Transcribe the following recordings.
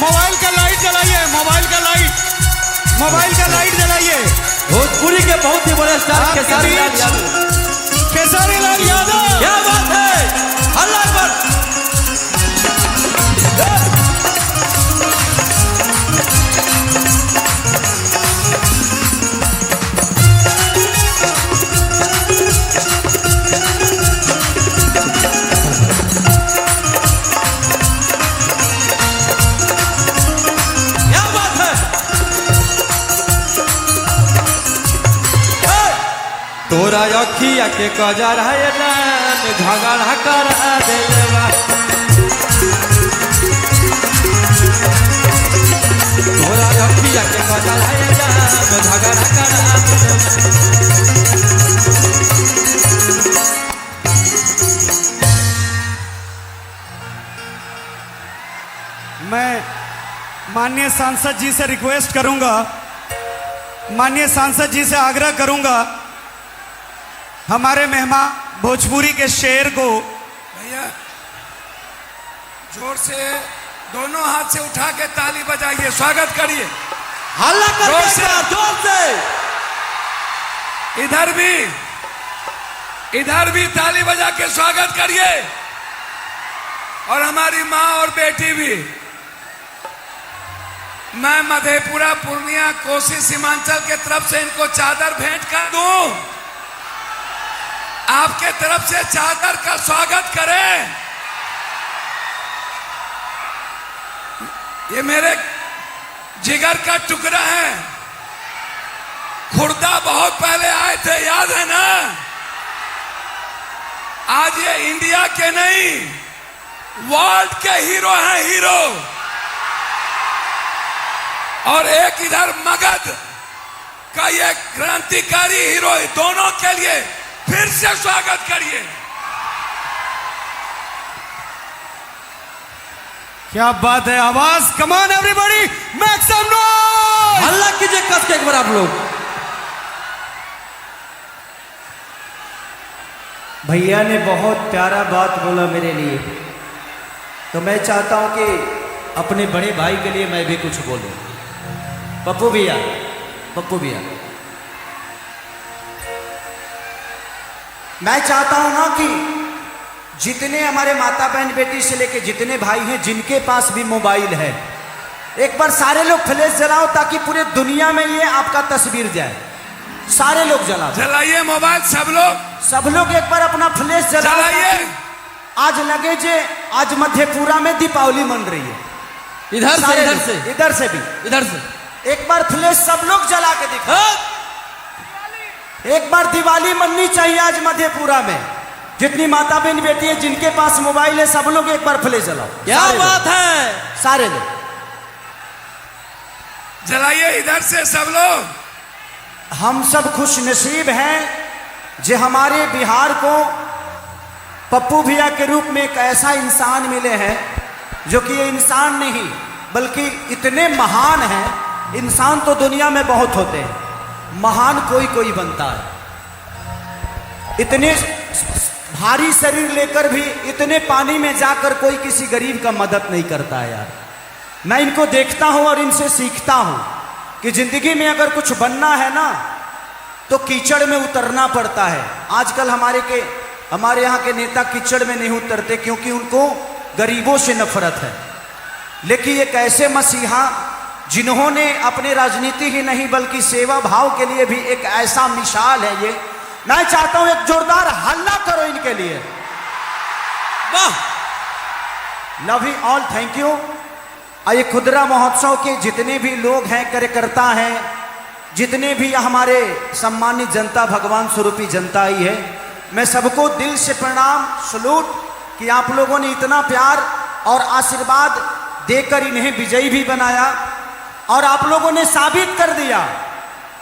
Mobile का light जलाइए, mobile का light जलाइए। Bhojpuri के बहुत ही बड़े स्टार खेसारी लाल यादव। खेसारी लाल यादव, क्या बात है, हल्ला पर। तोरा अखिया के कजर है जान झगड़ा करा देवा। तोरा अखिया के कजर है जान झगड़ा करा देवा। मैं माननीय सांसद जी से रिक्वेस्ट करूंगा, माननीय सांसद जी से आग्रह करूंगा, हमारे मेहमान भोजपुरी के शेर को भैया जोर से दोनों हाथ से उठा के ताली बजाइए, स्वागत करिए। हल्ला जोर से, जोर से। इधर भी ताली बजा के स्वागत करिए। और हमारी माँ और बेटी भी। मैं मधेपुरा, पूर्णिया, कोसी, सीमांचल के तरफ से इनको चादर भेंट कर दूं। आपके तरफ से चादर का स्वागत करें। ये मेरे जिगर का टुकड़ा है। खुर्दा बहुत पहले आए थे, याद है ना? आज ये इंडिया के नहीं, वर्ल्ड के हीरो हैं, हीरो। और एक इधर मगध का ये क्रांतिकारी हीरो, दोनों के लिए फिर से स्वागत करिए। क्या बात है, आवाज, कमान एवरीबॉडी, मेक सम नॉइज। हल्ला कीजिए कस के एक बार आप लोग। भैया ने बहुत प्यारा बात बोला मेरे लिए, तो मैं चाहता हूं कि अपने बड़े भाई के लिए मैं भी कुछ बोलूं। पप्पू भैया, मैं चाहता हूं ना कि जितने हमारे माता बहन बेटी से लेके जितने भाई हैं जिनके पास भी मोबाइल है, एक बार सारे लोग फ्लैश जलाओ ताकि पूरे दुनिया में ये आपका तस्वीर जाए। सारे लोग जलाइए मोबाइल, सब लोग एक बार अपना फ्लैश जलाइए। आज लगे जे आज मधेपुरा में दीपावली मन रही है। इधर से भी एक बार फ्लैश सब लोग जला के दिखा। एक बार दिवाली मननी चाहिए आज मधेपुरा में। जितनी माता बहन बेटी है जिनके पास मोबाइल है, सब लोग एक बार फ्लैश जलाओ। क्या बात है, सारे लोग जलाइए इधर से सब लोग। हम सब खुश नसीब हैं जो हमारे बिहार को पप्पू भैया के रूप में एक ऐसा इंसान मिले हैं जो कि ये इंसान नहीं बल्कि इतने महान हैं। इंसान तो दुनिया में बहुत होते हैं, महान कोई कोई बनता है। इतने भारी शरीर लेकर भी इतने पानी में जाकर कोई किसी गरीब का मदद नहीं करता है यार। मैं इनको देखता हूं और इनसे सीखता हूं कि जिंदगी में अगर कुछ बनना है ना तो कीचड़ में उतरना पड़ता है। आजकल हमारे यहाँ के नेता कीचड़ में नहीं उतरते क्योंकि उनको गरीबों से नफरत है। लेकिन एक ऐसे मसीहा जिन्होंने अपने राजनीति ही नहीं बल्कि सेवा भाव के लिए भी एक ऐसा मिसाल है ये। मैं चाहता हूं एक जोरदार हल्ला करो इनके लिए। वाह, love you all, thank you. ये खुदरा महोत्सव के जितने भी लोग हैं, कार्यकर्ता हैं, जितने भी हमारे सम्मानित जनता, भगवान स्वरूपी जनता ही है, मैं सबको दिल से प्रणाम, सलूट कि आप लोगों ने इतना प्यार और आशीर्वाद देकर इन्हें विजयी भी बनाया। और आप लोगों ने साबित कर दिया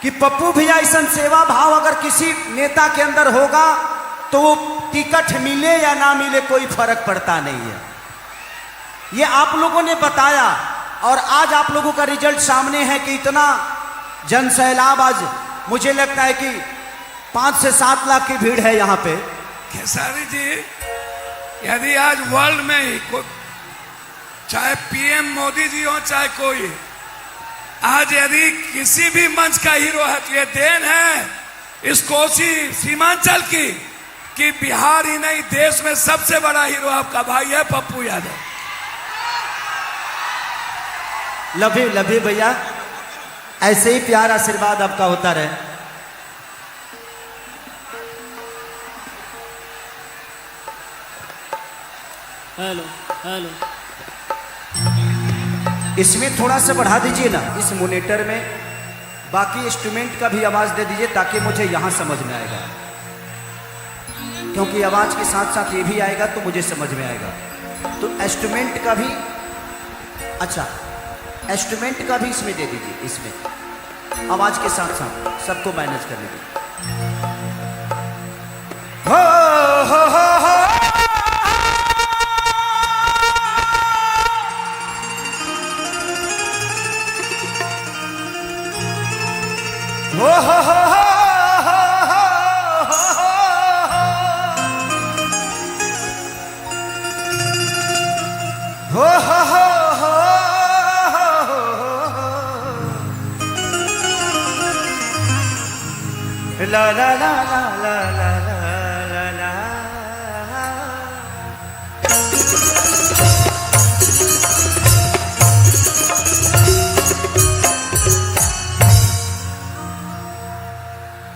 कि पप्पू भैया ऐसा सेवा भाव अगर किसी नेता के अंदर होगा तो वो टिकट मिले या ना मिले कोई फर्क पड़ता नहीं है। ये आप लोगों ने बताया और आज आप लोगों का रिजल्ट सामने है कि इतना जन सैलाब। आज मुझे लगता है कि 5 से 7 लाख की भीड़ है यहाँ पे। खेसारी जी, यदि आज वर्ल्ड में ही चाहे पीएम मोदी जी हो चाहे कोई, आज यदि किसी भी मंच का हीरो है तो ये देन है इस कोसी सीमांचल की कि बिहार ही नहीं देश में सबसे बड़ा हीरो आपका भाई है पप्पू यादव। लव यू भैया, ऐसे ही प्यार आशीर्वाद आपका होता रहे। हेलो हेलो, इसमें थोड़ा सा बढ़ा दीजिए ना, इस मोनिटर में बाकी इंस्ट्रूमेंट का भी आवाज दे दीजिए ताकि मुझे यहां समझ में आएगा, क्योंकि आवाज के साथ साथ ये भी आएगा तो मुझे समझ में आएगा। तो इंस्ट्रूमेंट का भी, अच्छा इंस्ट्रूमेंट का भी इसमें दे दीजिए, इसमें आवाज के साथ साथ सबको मैनेज कर लीजिए। हो हो हो हो हो हो हो हो हो हो ला ला ला ला ला ला ला ला।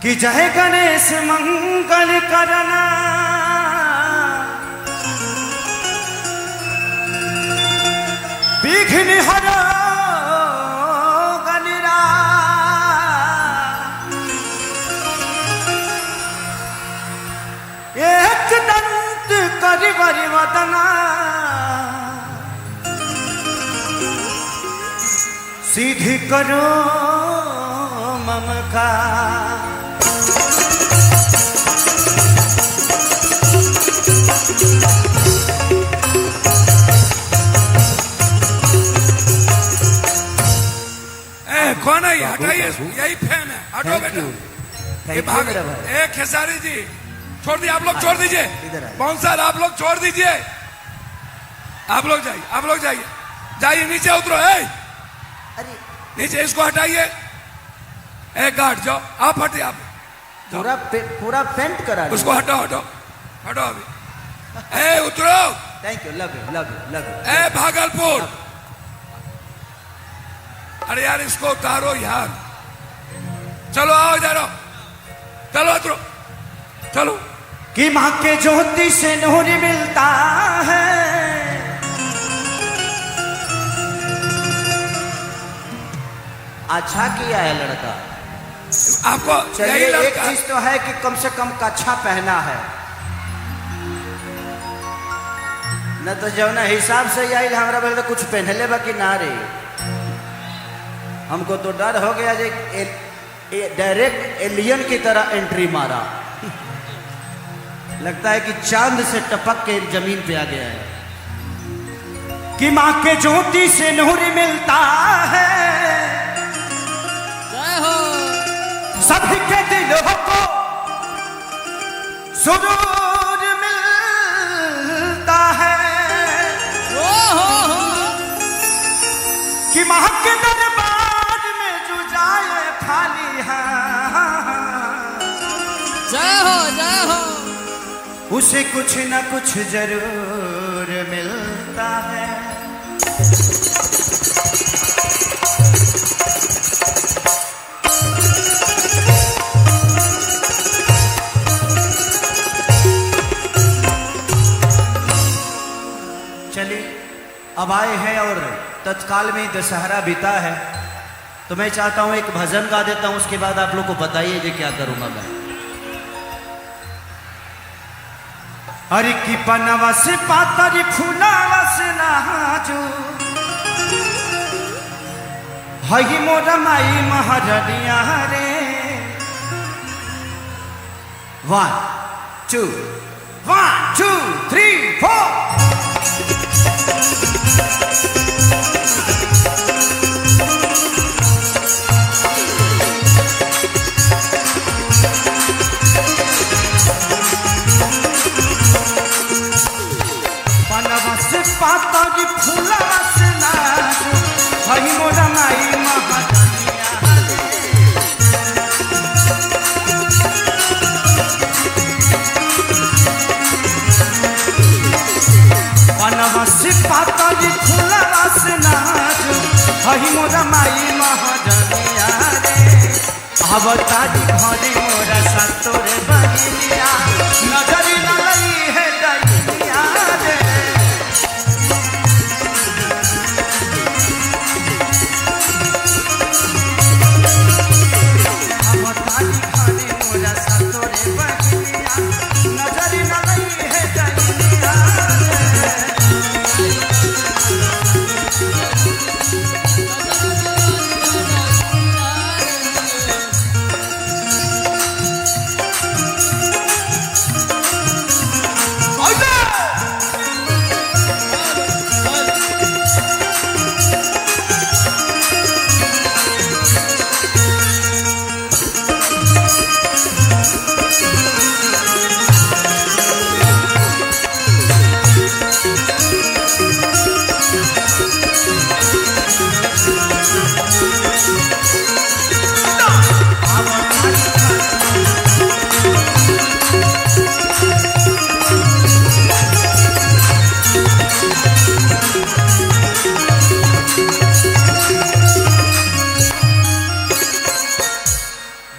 कि जय गणेश मंगल करना, विघ्न हरो गणरा, एक दंत करिवर वदना, सीधी करो मम का। कौन है? हटाइए, यही फैन है, हटो बेटा। ये भाग, एक खेसारी जी छोड़ दीजिए, आप लोग छोड़ दीजिए, बाउंसर आप लोग छोड़ दीजिए, आप लोग जाइए, आप लोग जाइए, जाइए नीचे उतरो, नीचे इसको हटाइए, एक गार्ड जाओ, आप हटिए, आप पूरा पेंट करा, उसको हटाओ हटाओ हटो अभी, उतरो। Thank you, love you love you love you. ए भागलपुर, अरे यार इसको उतारो यार, चलो आओ इधर आओ, चलो उतरो, चलो। कि माँ के ज्योति से नूर मिलता है, अच्छा किया है लड़का आपको। चलिए एक चीज तो है कि कम से कम कच्छा पहना है, न तो जब ना हिसाब से आई हमारा बोले तो कुछ पहनले बा कि ना रे। हमको तो डर हो गया जे डायरेक्ट एलियन की तरह एंट्री मारा, लगता है कि चांद से टपक के जमीन पे आ गया है। कि माँ के ज्योति से नूर मिलता है, जय हो, सभी के दिलों को सुरूर मिलता है। कि माँ के दरबार में जो जाए खाली है, जय हो जय हो, उसे कुछ न कुछ जरूर मिलता है। चलिए अब आए हैं और तत्काल में दशहरा बीता है, तो मैं चाहता हूं एक भजन गा देता हूं, उसके बाद आप लोग को बताइए जी क्या करूंगा मैं। अरे की पनवा से पातरी फूलावा से नाजू, हई मोरा माई महारनिया रे। 1 2 1 2 3 4। पातरी फूला अब तारी घरे मोरा सातोरे बहिनिया नजरी न लगी है दैनिया रे अब तारी घरे मोरा सातोरे बहिनिया नजरी न लगी है दैनिया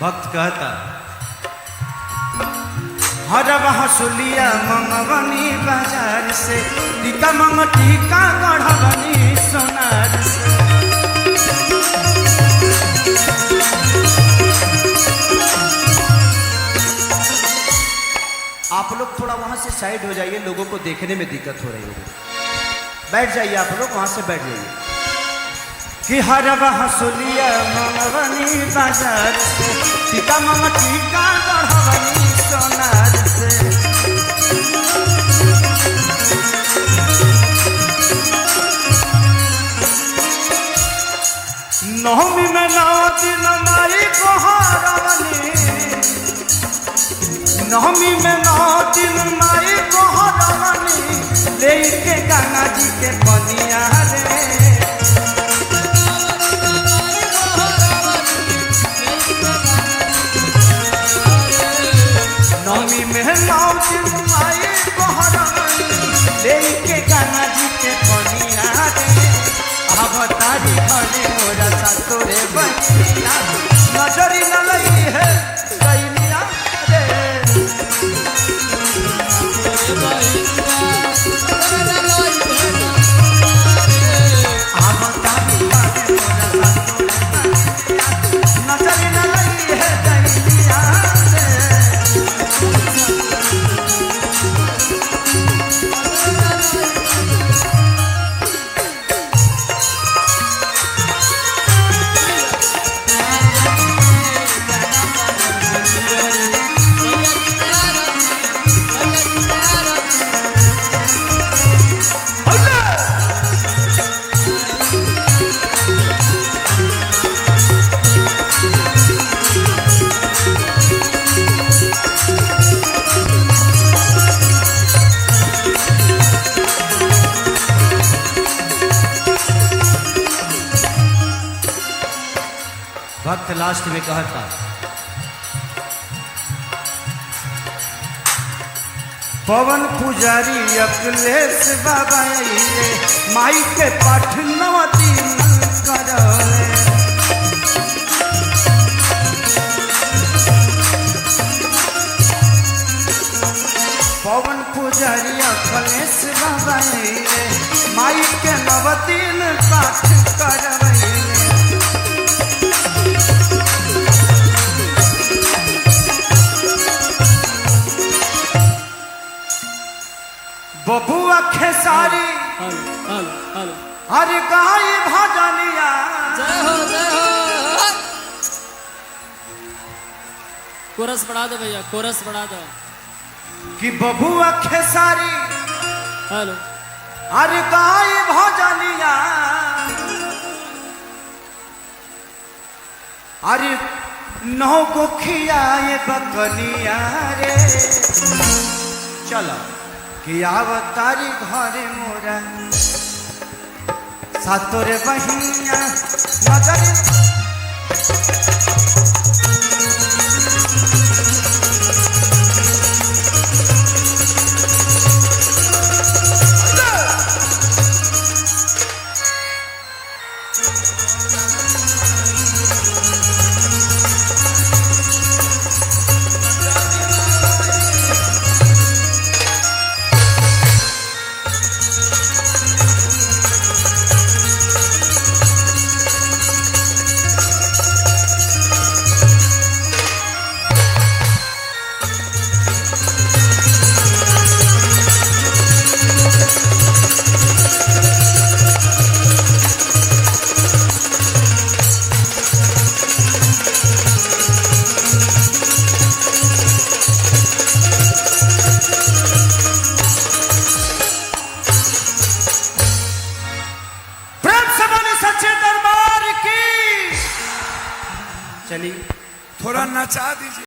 भक्त कहता हर हसुलिया मंगवनी बाजार से टीका मंग टीका गढ़वनी सोनार से आप लोग थोड़ा वहां से साइड हो जाइए, लोगों को देखने में दिक्कत हो रही है। बैठ जाइए आप लोग, वहां से बैठ जाइए। कि हर हसुलिया मंगवनी बाजार से टीका मंग टीका गढ़वनी सोनार से नवमी में 9 दिन माई को हरवनी नवमी में 9 दिन माई को हरवनी लेके गंगा जी के पनिया रे नवमी में 9 दिन माई बहरवनी लेके गंगा जी के पनिया रे अब तारी घरे मोरा सातोरे बहिनिया नजरी न लगी है दैनिया रे अब तारी घरे मोरा सातोरे बहिनिया नजरी न लगी है दैनिया रे भक्त लास्ट में कहता पवन पुजारी अखिलेश बाबा आइले माई के पाठ 9 दिन करले पवन पुजारी अखिलेश बाबा आइले माई के 9 दिन पाठ करले बबुआ खेसारी हर गाय भजनिया जय हो जय हो। कोरस बढ़ा दो भैया, कोरस बढ़ा दो। कि बबुआ खेसारी हेलो हर गाय भजनिया अरे 9 को खियाए बकनिया रे चलो कि आवतारी घरे मोरा सातोरे बहिनिया नजरी चलिए थोड़ा नचा दीजिए।